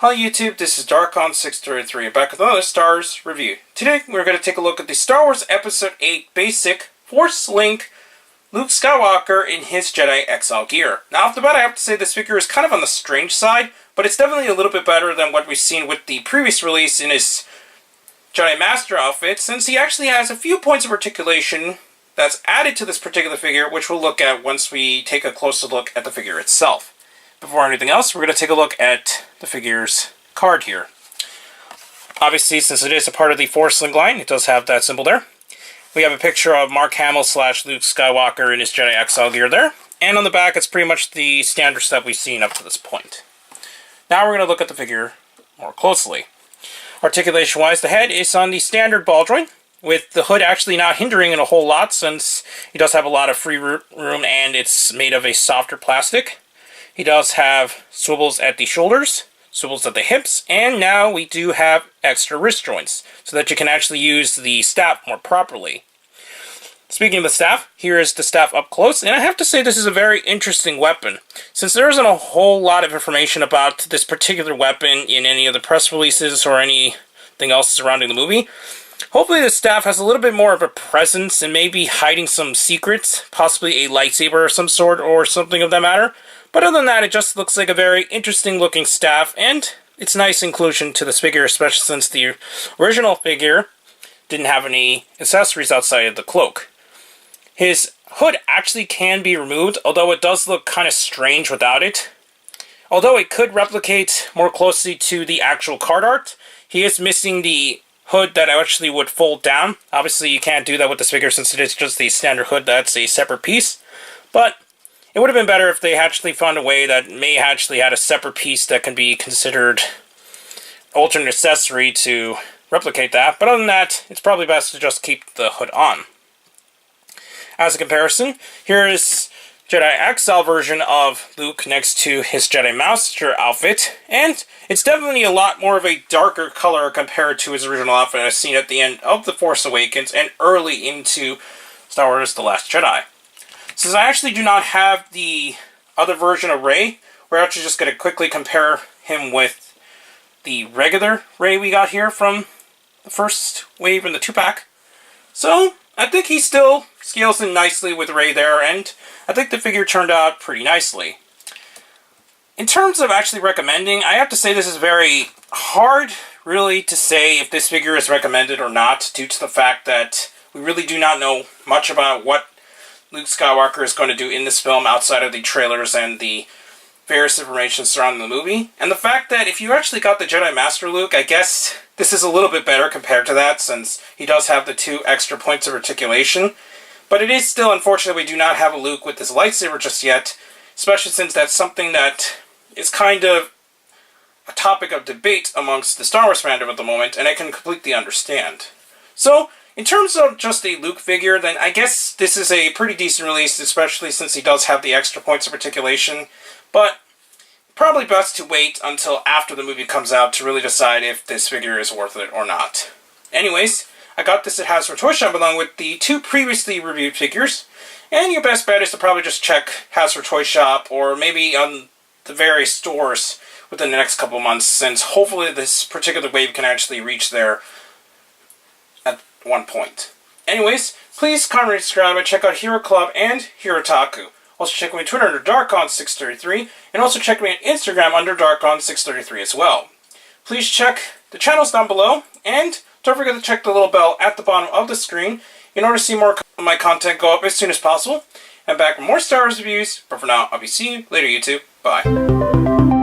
Hi YouTube, this is Darkon633 back with another Star Wars review. Today we're going to take a look at the Star Wars Episode 8 basic Force Link Luke Skywalker in his Jedi Exile gear. Now off the bat I have to say this figure is kind of on the strange side, but it's definitely a little bit better than what we've seen with the previous release in his Jedi Master outfit, since he actually has a few points of articulation that's added to this particular figure, which we'll look at once we take a closer look at the figure itself. Before anything else, we're going to take a look at the figure's card here. Obviously, since it is a part of the Force Link line, it does have that symbol there. We have a picture of Mark Hamill / Luke Skywalker in his Jedi Exile gear there. And on the back, it's pretty much the standard stuff we've seen up to this point. Now we're going to look at the figure more closely. Articulation-wise, the head is on the standard ball joint, with the hood actually not hindering it a whole lot, since he does have a lot of free room and it's made of a softer plastic. He does have swivels at the shoulders, swivels at the hips, and now we do have extra wrist joints, so that you can actually use the staff more properly. Speaking of the staff, here is the staff up close, and I have to say this is a very interesting weapon. Since there isn't a whole lot of information about this particular weapon in any of the press releases or anything else surrounding the movie, hopefully the staff has a little bit more of a presence and maybe hiding some secrets, possibly a lightsaber of some sort or something of that matter. But other than that, it just looks like a very interesting looking staff, and it's a nice inclusion to this figure, especially since the original figure didn't have any accessories outside of the cloak. His hood actually can be removed, although it does look kind of strange without it. Although it could replicate more closely to the actual card art, he is missing the hood that actually would fold down. Obviously you can't do that with this figure since it is just the standard hood that's a separate piece, but it would have been better if they actually found a way that may actually had a separate piece that can be considered alternate accessory to replicate that. But other than that, it's probably best to just keep the hood on. As a comparison, here is Jedi Exile version of Luke next to his Jedi Master outfit, and it's definitely a lot more of a darker color compared to his original outfit I've seen at the end of The Force Awakens and early into Star Wars The Last Jedi. Since I actually do not have the other version of Rey, we're actually just going to quickly compare him with the regular Rey we got here from the first wave in the 2-pack. So, I think he still scales in nicely with Rey there, and I think the figure turned out pretty nicely. In terms of actually recommending, I have to say this is very hard, really, to say if this figure is recommended or not, due to the fact that we really do not know much about what Luke Skywalker is going to do in this film outside of the trailers and the various information surrounding the movie. And the fact that if you actually got the Jedi Master Luke, I guess this is a little bit better compared to that, since he does have the 2 extra points of articulation. But it is still unfortunate we do not have a Luke with this lightsaber just yet, especially since that's something that is kind of a topic of debate amongst the Star Wars fandom at the moment, and I can completely understand. So, in terms of just a Luke figure, then I guess this is a pretty decent release, especially since he does have the extra points of articulation. But probably best to wait until after the movie comes out to really decide if this figure is worth it or not. Anyways, I got this at Hasbro Toy Shop along with the 2 previously reviewed figures. And your best bet is to probably just check Hasbro Toy Shop or maybe on the various stores within the next couple months, since hopefully this particular wave can actually reach there at one point. Anyways, please comment, subscribe, and check out Hero Club and Hero Taku. Also check me on Twitter under Darkon633, and also check me on Instagram under Darkon633 as well. Please check the channels down below, and don't forget to check the little bell at the bottom of the screen in order to see more of my content go up as soon as possible. And back with more Star Wars reviews, but for now, I'll be seeing you later, YouTube. Bye.